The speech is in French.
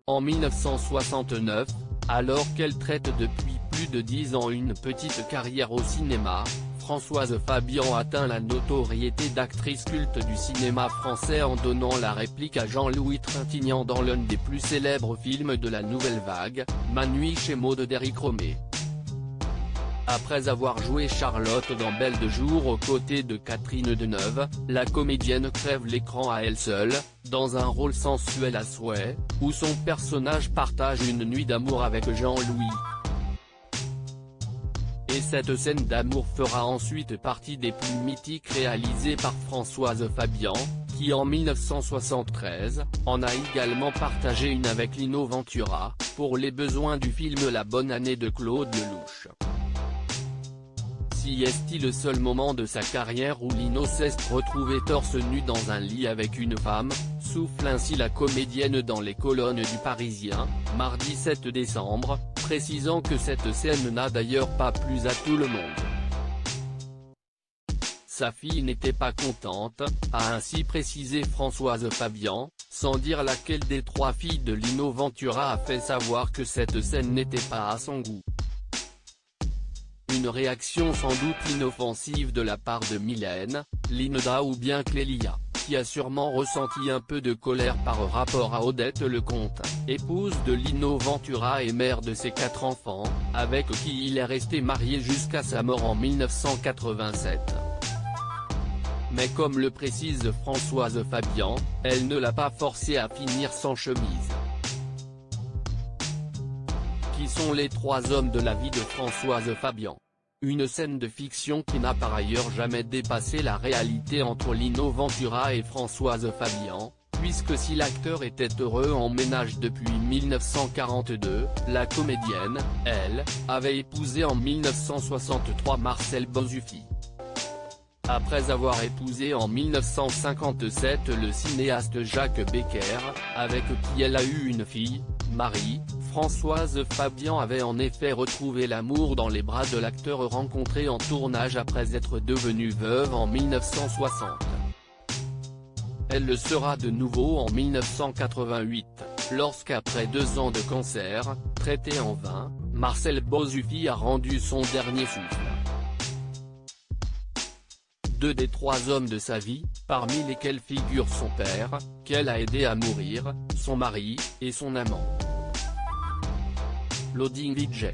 En 1969, alors qu'elle traite depuis plus de 10 ans une petite carrière au cinéma, Françoise Fabian atteint la notoriété d'actrice culte du cinéma français en donnant la réplique à Jean-Louis Trintignant dans l'un des plus célèbres films de la Nouvelle Vague, Ma nuit chez Maud d'Éric Rohmer. Après avoir joué Charlotte dans Belle de jour aux côtés de Catherine Deneuve, la comédienne crève l'écran à elle seule, dans un rôle sensuel à souhait, où son personnage partage une nuit d'amour avec Jean-Louis. Et cette scène d'amour fera ensuite partie des plus mythiques réalisées par Françoise Fabian, qui en 1973, en a également partagé une avec Lino Ventura, pour les besoins du film La bonne année de Claude Lelouch. Si est-il le seul moment de sa carrière où Lino s'est retrouvé torse nu dans un lit avec une femme, souffle ainsi la comédienne dans les colonnes du Parisien, mardi 7 décembre, précisant que cette scène n'a d'ailleurs pas plu à tout le monde. Sa fille n'était pas contente, a ainsi précisé Françoise Fabian, sans dire laquelle des trois filles de Lino Ventura a fait savoir que cette scène n'était pas à son goût. Une réaction sans doute inoffensive de la part de Mylène, Linda ou bien Clélia, qui a sûrement ressenti un peu de colère par rapport à Odette Lecomte, épouse de Lino Ventura et mère de ses 4 enfants, avec qui il est resté marié jusqu'à sa mort en 1987. Mais comme le précise Françoise Fabian, elle ne l'a pas forcé à finir sans chemise. Qui sont les 3 hommes de la vie de Françoise Fabian? Une scène de fiction qui n'a par ailleurs jamais dépassé la réalité entre Lino Ventura et Françoise Fabian, puisque si l'acteur était heureux en ménage depuis 1942, la comédienne, elle, avait épousé en 1963 Marcel Bozzuffi. Après avoir épousé en 1957 le cinéaste Jacques Becker, avec qui elle a eu une fille, Marie, Françoise Fabian avait en effet retrouvé l'amour dans les bras de l'acteur rencontré en tournage après être devenue veuve en 1960. Elle le sera de nouveau en 1988, lorsqu'après 2 ans de cancer, traité en vain, Marcel Bozzuffi a rendu son dernier souffle. 2 des 3 hommes de sa vie, parmi lesquels figure son père, qu'elle a aidé à mourir, son mari, et son amant. Loading VJ.